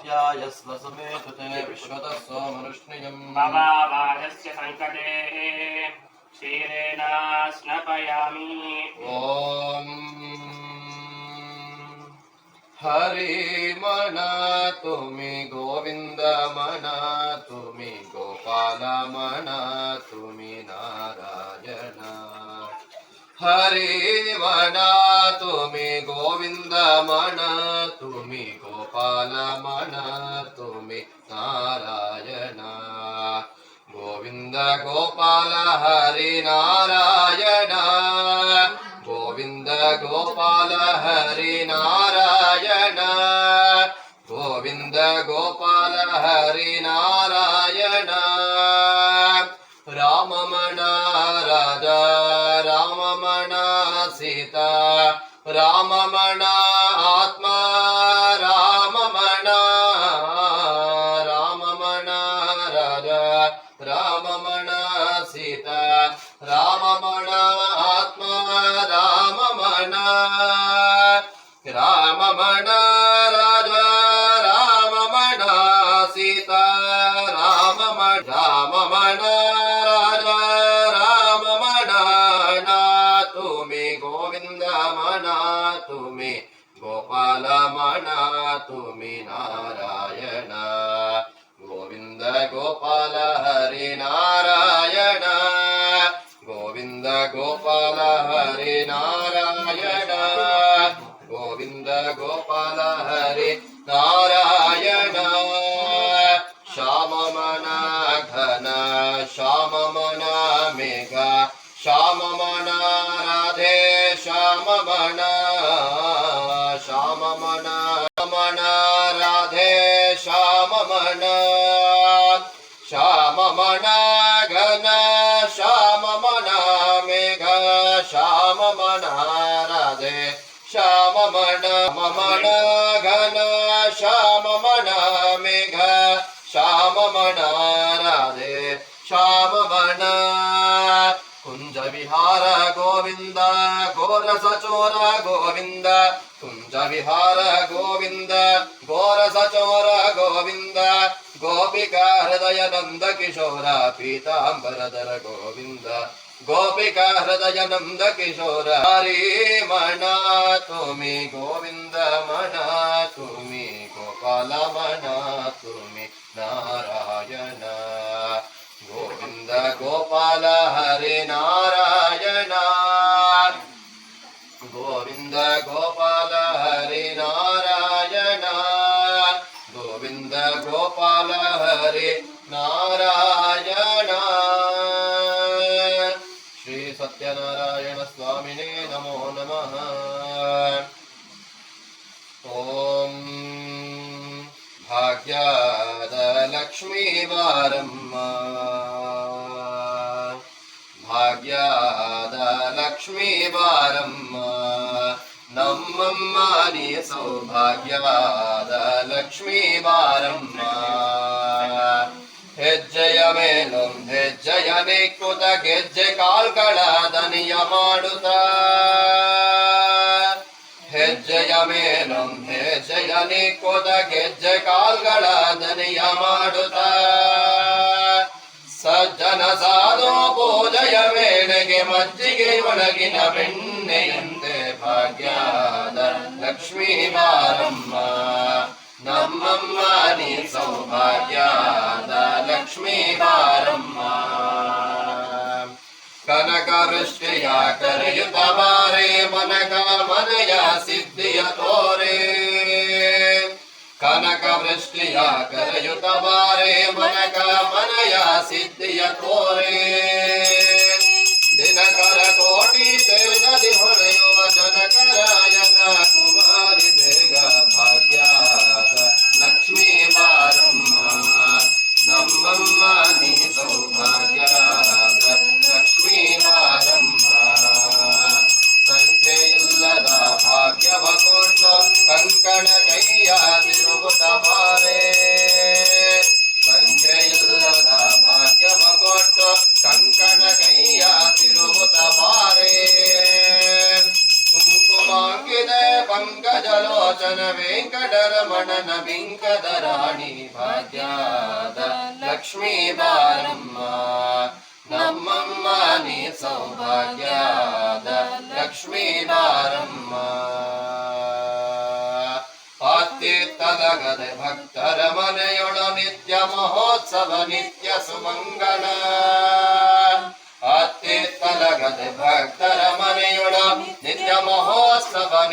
आप्यायस्व समेत ते विश्वतः सोमनुष्णियम् भवावाहस्य सङ्कटे क्षीरेण स्नपयामि ॐ हरि मना तुमि गोविन्द मना तुमि गोपाल मना तुमि नारायण हरि मना तुमि गोविन्द मना तुमि गोपाल मना तुमि नारायण गोविन्द गोपाल हरि नारायण गोविन्द गोपाल हरि नारायण गोविन्द गोपाल हरि नारायण राममण राजा राममण सीता राममण आत्मा राममण राममण राजा राममण सीता राममण आत्मा राममण राममण राजा राममण सीता राममण राममण राजा राममण तुमि गोविन्द मना तुमि गोपाल मना तुमि नारायण गोविन्द गोपाल हरि नारायण गोविन्द गोपाल हरि नारायण गोविन्द गोपाल हरि नारायण श्याममन घन श्याममन मेघ श्याममन राधे श्याममन श्याममन मन राधे श्याममन श्याममन घन श्याममन मेघ श्याममन राधे श्याममन ममन घन श्याममन मेघ श्याममन राधे श्याममन कुंज विहार गोविंद गोरसचोर गोविंद कुंज विहार गोविंद गोरसचोर गोविंद गोपिका हृदय नंद किशोर पीतांबरधर गोविंद गोपिका हृदय नंद किशोर हरि मना तुमि गोविंद मना तुमि गोपाल मना तुमि नारायण गोविंद गोपाल हरि नारायण गोविंद गोपाल हरि नारायण गोविंद गोपाल हरि नारायण श्री सत्यनारायण स्वामिने नमो नमः ओम भाग्यद लक्ष्मी वारम्म भाग्यद लक्ष्मी वारम्म नಮ್ಮಮ್ಮ ನೀ ಸೌಭಾಗ್ಯದ ಲಕ್ಷ್ಮೀ ಬಾರಮ್ಮ ಹೆಜ್ಜೆಯ ಮೇಲೊಂದು ಹೆಜ್ಜೆಯ ನಿಕ್ಕುತ ಗೆಜ್ಜೆ ಕಾಲ್ಗಳ ದನಿಯ ಮಾಡುತ್ತ ಹೆಜ್ಜೆಯ ಮೇಲೊಂದು ಹೆಜ್ಜೆಯ ನಿಕ್ಕುತ ಗೆಜ್ಜೆ ಕಾಲ್ಗಳ ದನಿಯ ಮಾಡುತ್ತ ಸಜ್ಜನ ಸಾಧು ಪೂಜೆಯ ವೇಳೆಗೆ ಮಜ್ಜಿಗೆ ಒಳಗಿನ ಬೆಣ್ಣೆಯಂತೆ ಭಾಗ್ಯದ ಲಕ್ಷ್ಮೀ ಬಾರಮ್ಮ ನಮ್ಮಮ್ಮ ನೀ ಸೌಭಾಗ್ಯದ ಲಕ್ಷ್ಮೀ ಬಾರಮ್ಮ ಕನಕ ವೃಷ್ಟಿಯ ಕರೆಯುತ್ತ ಬಾರೆ ಮನಕ ಮನೆಯ ಸಿದ್ಧಿಯ ತೋರೆ ಕನಕ ವೃಷ್ಟಿಯ ಕರೆಯುತ್ತ ಬಾರೆ ಮನಕ ಮನೆಯ ಸಿದ್ಧಿಯ ತೋರೆ ದಿನಕರ ಕೋಟಿ ತೇಜದಿ ಹೊಳೆಯುವ ಜನಕರಾಯನ ಕುಮಾರಿ ಬೇಗ ಭಾಗ್ಯದ ಲಕ್ಷ್ಮೀ ಬಾರಮ್ಮ ನಮ್ಮಮ್ಮ ನೀ ಸೌಭಾಗ್ಯದ ಲಕ್ಷ್ಮೀ ಬಾರಮ್ಮ ಸಂಖ್ಯೆಯಿಲ್ಲದ ಭಾಗ್ಯವ ಕೊಟ್ಟು ಕಂಕಣ ಕೈಯ ತಿರುಗುತ್ತ ಬಾರೆ ಸಂಖ್ಯೆಯಿಲ್ಲದ ಭಾಗ್ಯವ ಕೊಟ್ಟು ಕಂಕಣ ಕೈಯ ತಿರುಗುತ್ತ ಬಾರೆ ಮಂಗಲೋಚನ ವೆಂಕಟರಮಣನ ಬಿಂಕದ ರಾಣಿ ಭಾಗ್ಯದ ಲಕ್ಷ್ಮೀ ಬಾರಮ್ಮ ನಮ್ಮಮ್ಮ ನೀ ಸೌಭಾಗ್ಯದ ಲಕ್ಷ್ಮೀ ಬಾರಮ್ಮ ಆತ್ತೀರ್ಥದ ಭಕ್ತರ ಮನೆಯೊಳ ನಿತ್ಯ ಮಹೋತ್ಸವ ನಿತ್ಯ ಸುಮಂಗಲ